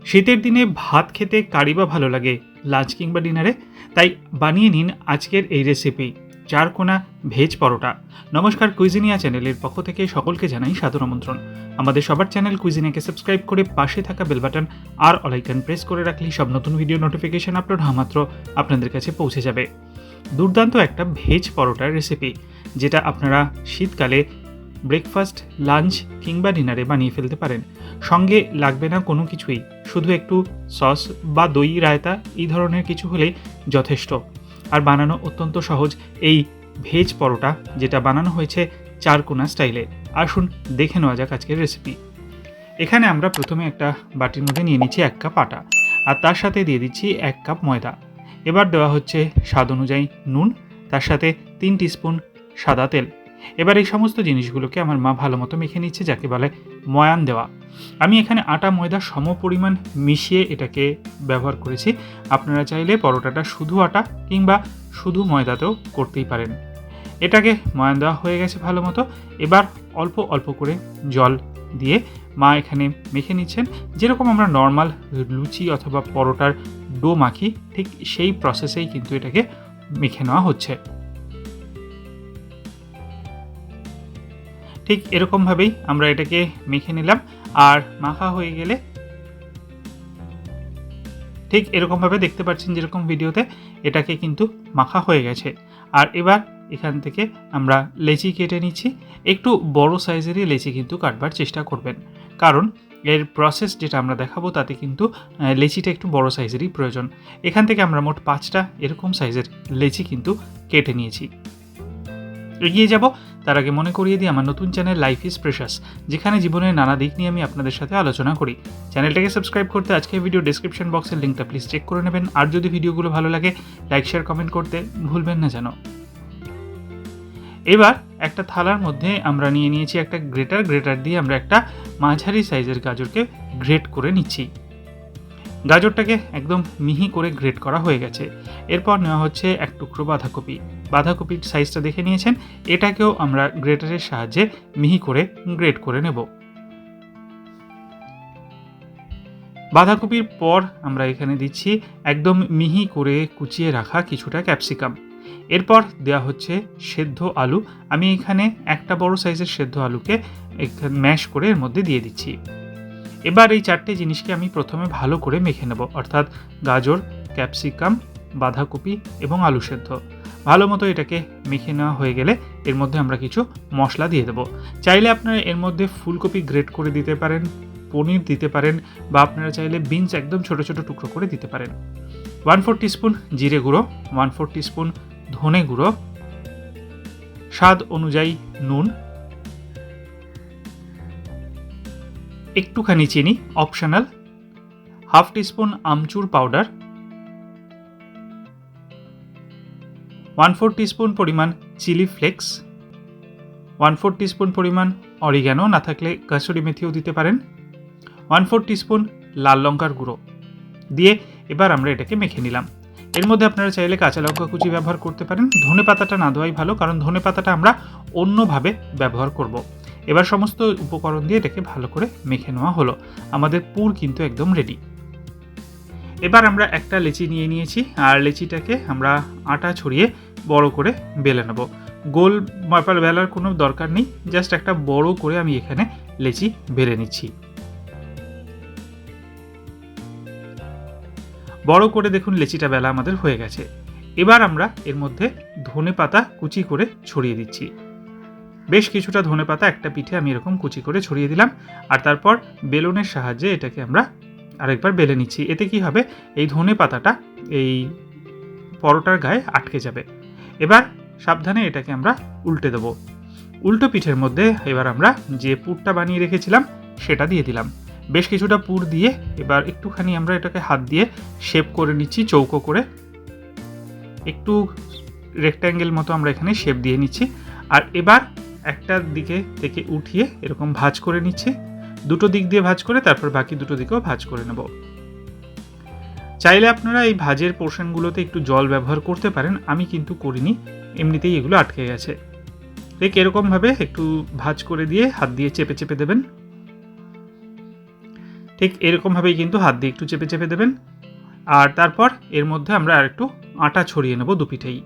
শীতের দিনে ভাত খেতে কারি বা ভালো লাগে লাঞ্চ কিংবা ডিনারে, তাই বানিয়ে নিন আজকের এই রেসিপি চারকোনা ভেজ পরোটা। নমস্কার, কুইজিনিয়া চ্যানেলের পক্ষ থেকে সকলকে জানাই সাদর আমন্ত্রণ। আমাদের সবার চ্যানেল কুইজিনিয়াকে সাবস্ক্রাইব করে পাশে থাকা বেল বাটন আর অল আইকন প্রেস করে রাখলেই সব নতুন ভিডিও নোটিফিকেশন আপলোড হওয়া মাত্র আপনাদের কাছে পৌঁছে যাবে। দুর্দান্ত একটা ভেজ পরোটার রেসিপি, যেটা আপনারা শীতকালে ব্রেকফাস্ট, লাঞ্চ কিংবা ডিনারে বানিয়ে ফেলতে পারেন। সঙ্গে লাগবে না কোনো কিছুই, শুধু একটু সস বা দই, রায়তা এই ধরনের কিছু হলেই যথেষ্ট। আর বানানো অত্যন্ত সহজ এই ভেজ পরোটা, যেটা বানানো হয়েছে চারকোনা স্টাইলে। আসুন দেখে নেওয়া যাক আজকের রেসিপি। এখানে আমরা প্রথমে একটা বাটির মধ্যে নিয়ে নিচ্ছি 1 কাপ আটা, আর তার সাথে দিয়ে দিচ্ছি 1 কাপ ময়দা। এবার দেওয়া হচ্ছে স্বাদ অনুযায়ী নুন, তার সাথে 3 টিস্পুন সাদা তেল। এবার এই সমস্ত জিনিসগুলোকে আমার মা ভালো মতো মেখে নিচ্ছে, যাকে বলে ময়ান দেওয়া। আমি এখানে আটা ময়দা সম পরিমাণ মিশিয়ে এটাকে ব্যবহার করেছি। আপনারা চাইলে পরোটাটা শুধু আটা কিংবা শুধু ময়দাতেও করতেই পারেন। এটাকে ময়ান দেওয়া হয়ে গেছে ভালো মতো। এবার অল্প অল্প করে জল দিয়ে মা এখানে মেখে নিচ্ছেন, যেরকম আমরা নর্মাল লুচি অথবা পরোটার ডো মাখি, ঠিক সেই প্রসেসেই কিন্তু এটাকে মেখে নেওয়া হচ্ছে। ঠিক এরকমভাবেই আমরা এটাকে মেখে নিলাম। আর মাখা হয়ে গেলে ঠিক এরকমভাবে দেখতে পাচ্ছেন যেরকম ভিডিওতে, এটাকে কিন্তু মাখা হয়ে গেছে। আর এবার এখান থেকে আমরা লেচি কেটে নিচ্ছি। একটু বড় সাইজেরই লেচি কিন্তু কাটবার চেষ্টা করবেন, কারণ এর প্রসেস যেটা আমরা দেখাবো তাতে কিন্তু লেচিটা একটু বড় সাইজেরই প্রয়োজন। এখান থেকে আমরা মোট 5টা এরকম সাইজের লেচি কিন্তু কেটে নিয়েছি। এগিয়ে যাব তার আগে মনে করিয়ে দিই আমার নতুন চ্যানেল লাইফ ইজ প্রেশাস, যেখানে জীবনের নানা দিক নিয়ে আমি আপনাদের সাথে আলোচনা করি। চ্যানেলটাকে সাবস্ক্রাইব করতে আজকের ভিডিও ডেসক্রিপশন বক্সের লিঙ্কটা প্লিজ চেক করে নেবেন। আর যদি ভিডিওগুলো ভালো লাগে, লাইক শেয়ার কমেন্ট করতে ভুলবেন না যেন। এবার একটা থালার মধ্যে আমরা নিয়ে নিয়েছি একটা গ্রেটার দিয়ে আমরা একটা মাঝারি সাইজের গাজরকে গ্রেট করে নিচ্ছি। গাজরটাকে একদম মিহি করে গ্রেট করা হয়ে গেছে। এরপর নেওয়া হচ্ছে 1 টুকরো বাঁধাকপির সাইজটা দেখে নিয়েছেন। এটাকেও আমরা গ্রেটারের সাহায্যে মিহি করে গ্রেট করে নেব। বাঁধাকপির পর আমরা এখানে দিচ্ছি একদম মিহি করে কুচিয়ে রাখা কিছুটা ক্যাপসিকাম। এরপর দেওয়া হচ্ছে সেদ্ধ আলু। আমি এখানে একটা বড় সাইজের সেদ্ধ আলুকে ম্যাশ করে এর মধ্যে দিয়ে দিচ্ছি। এবার এই 4টে জিনিসকে আমি প্রথমে ভালো করে মেখে নেব, অর্থাৎ গাজর, ক্যাপসিকাম, বাঁধাকপি এবং আলু সেদ্ধ। ভালো মতো এটাকে মেখে নেওয়া হয়ে গেলে এর মধ্যে আমরা কিছু মশলা দিয়ে দেবো। চাইলে আপনারা এর মধ্যে ফুলকপি গ্রেট করে দিতে পারেন, পনির দিতে পারেন, বা আপনারা চাইলে বিনস একদম ছোট ছোট টুকরো করে দিতে পারেন। 1/4 টিস্পুন জিরে গুঁড়ো, 1/4 টিস্পুন ধনে গুঁড়ো, স্বাদ অনুযায়ী নুন, একটুখানি চিনি অপশনাল, 1/2 টিস্পুন আমচুর পাউডার, 1/4 টিস্পুন পরিমাণ চিলি ফ্লেক্স, 1/4 টিস্পুন পরিমাণ অরিগ্যানো, না থাকলে কাসুরি মেথিও দিতে পারেন, 1/4 টিস্পুন লাল লঙ্কার গুঁড়ো দিয়ে এবার আমরা এটাকে মেখে নিলাম। এর মধ্যে আপনারা চাইলে কাঁচা লঙ্কা কুচি ব্যবহার করতে পারেন। ধনে পাতাটা না দেওয়াই ভালো, কারণ ধনে পাতাটা আমরা অন্যভাবে ব্যবহার করব। এবার সমস্ত উপকরণ দিয়ে এটাকে ভালো করে মেখে নেওয়া হলো। আমাদের পুর কিন্তু একদম রেডি। এবার আমরা একটা লেচি নিয়ে নিয়েছি, আর লেচিটাকে আমরা আটা ছড়িয়ে বড় করে বেলে নেব। গোল মাপার বেলার কোনো দরকার নেই, জাস্ট একটা বড় করে আমি এখানে লেচি বেলে নিচ্ছি। বড় করে দেখুন লেচিটা বেলা আমাদের হয়ে গেছে। এবার আমরা এর মধ্যে ধনে পাতা কুচি করে ছড়িয়ে দিচ্ছি। বেশ কিছুটা ধনে পাতা একটা পিঠে আমি এরকম কুচি করে ছড়িয়ে দিলাম। আর তারপর বেলনের সাহায্যে এটাকে আমরা আরেকবার বেলে নিচ্ছি। এতে কি হবে, এই ধনে পাতাটা এই পরোটার গায়ে আটকে যাবে। এবার সাবধানে এটাকে আমরা উল্টে দেবো। উল্টো পিঠের মধ্যে এবার আমরা যে পুরটা বানিয়ে রেখেছিলাম সেটা দিয়ে দিলাম। বেশ কিছুটা পুর দিয়ে এবার একটুখানি আমরা এটাকে হাত দিয়ে শেপ করে নিচ্ছি, চৌকো করে একটু রেক্ট্যাঙ্গেল মতো আমরা এখানে শেপ দিয়ে নিচ্ছি। আর এবার একটা দিকে থেকে উঠিয়ে এরকম ভাঁজ করে নিচ্ছি, দুটো দিক দিয়ে ভাঁজ করে তারপর বাকি দুটো দিকেও ভাঁজ করে নেব। চাইলে আপনারা এই ভাঁজের পোর্শনগুলোতে একটু জল ব্যবহার করতে পারেন, আমি কিন্তু করিনি, এমনিতেই এগুলো আটকে গেছে। ঠিক এরকমভাবে একটু ভাঁজ করে দিয়ে হাত দিয়ে চেপে চেপে দেবেন। ঠিক এরকমভাবেই কিন্তু হাত দিয়ে একটু চেপে চেপে দেবেন। আর তারপর এর মধ্যে আমরা আর একটু আটা ছড়িয়ে নেব দু পিঠেই।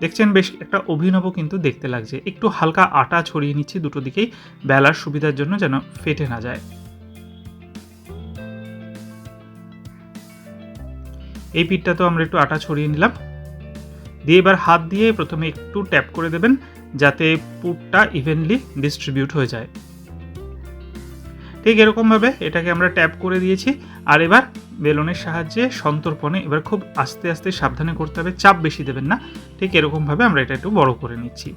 দেখছেন বেশ একটা অভিনব কিন্তু দেখতে লাগছে। একটু হালকা আটা ছড়িয়ে নিচ্ছি দুটো দিকেই, বেলার সুবিধার জন্য যেন ফেটে না যায়। এই পিঠটা তো আমরা একটু আটা ছড়িয়ে নিলাম, দিয়ে এবার হাত দিয়ে প্রথমে একটু ট্যাপ করে দেবেন যাতে পুরটা ইভেনলি ডিস্ট্রিবিউট হয়ে যায়। ঠিক এরকমভাবে এটাকে আমরা ট্যাপ করে দিয়েছি। আর এবার বেলনের সাহায্যে সন্তর্পণে এবার খুব আস্তে আস্তে সাবধানে করতে হবে, চাপ বেশি দেবেন না। ঠিক এরকমভাবে আমরা এটা একটু বড় করে নিচ্ছি।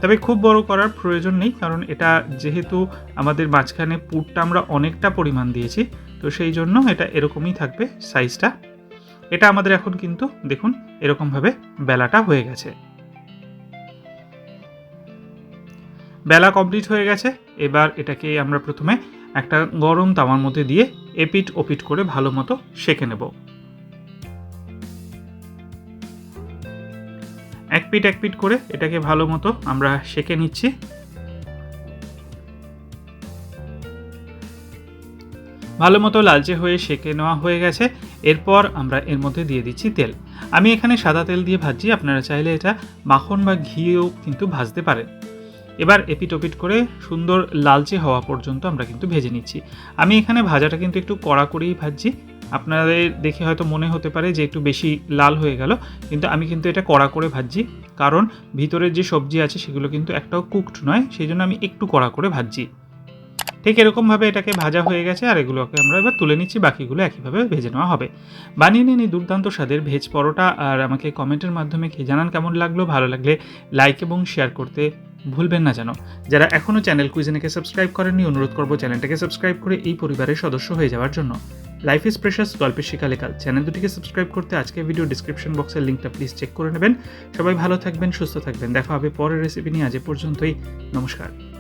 তবে খুব বড় করার প্রয়োজন নেই, কারণ এটা যেহেতু আমাদের মাঝখানে পুরটা আমরা অনেকটা পরিমাণ দিয়েছি, তো সেই জন্য এটা এরকমই থাকবে সাইজটা। এটা আমাদের এখন কিন্তু দেখুন এরকমভাবে বেলাটা হয়ে গেছে। বেলা কমপ্লিট হয়ে গেছে। এবার এটাকে আমরা প্রথমে একটা গরম তাওয়ার মধ্যে দিয়ে এপিট ওপিট করে ভালো মতো সেঁকে নেব। এক পিট করে এটাকে ভালো মতো আমরা সেঁকে নিচ্ছি। ভালো মতো লালচে হয়ে সেঁকে নেওয়া হয়ে গেছে। এরপর আমরা এর মধ্যে দিয়ে দিচ্ছি তেল। আমি এখানে সাদা তেল দিয়ে ভাজছি, আপনারা চাইলে এটা মাখন বা ঘিয়েও কিন্তু ভাজতে পারেন। এবার এপিট ওপিট করে সুন্দর লালচে হওয়া পর্যন্ত আমরা কিন্তু ভেজে নিচ্ছি। আমি এখানে ভাজাটা কিন্তু একটু কড়া করেই ভাজছি। আপনাদের দেখে হয়তো মনে হতে পারে যে একটু বেশি লাল হয়ে গেল, কিন্তু আমি কিন্তু এটা কড়া করে ভাজছি, কারণ ভিতরের যে সবজি আছে সেগুলো কিন্তু একটাও কুকড নয়, সেই জন্য আমি একটু কড়া করে ভাজছি। ঠিক এরকমভাবে এটাকে ভাজা হয়ে গেছে, আর এগুলোকে আমরা এবার তুলে নিচ্ছি, বাকিগুলো একইভাবে ভেজে নেওয়া হবে। বানিয়ে নিন এই দুর্দান্ত স্বাদের ভেজ পরোটা, আর আমাকে কমেন্টের মাধ্যমে খেয়ে জানান কেমন লাগলো। ভালো লাগলে লাইক এবং শেয়ার করতে ভুলবেন না যেন। যারা এখনও চ্যানেল কুইজিনেকে সাবস্ক্রাইব করেননি, অনুরোধ করবো চ্যানেলটাকে সাবস্ক্রাইব করে এই পরিবারের সদস্য হয়ে যাওয়ার জন্য। লাইফ ইজ প্রেশাস, গল্পের শিকালেকাল চ্যানেল দুটিকে সাবস্ক্রাইব করতে আজকের ভিডিও ডিসক্রিপশন বক্সের লিঙ্কটা প্লিজ চেক করে নেবেন। সবাই ভালো থাকবেন, সুস্থ থাকবেন। দেখা হবে পরের রেসিপি নিয়ে। আজ পর্যন্তই, নমস্কার।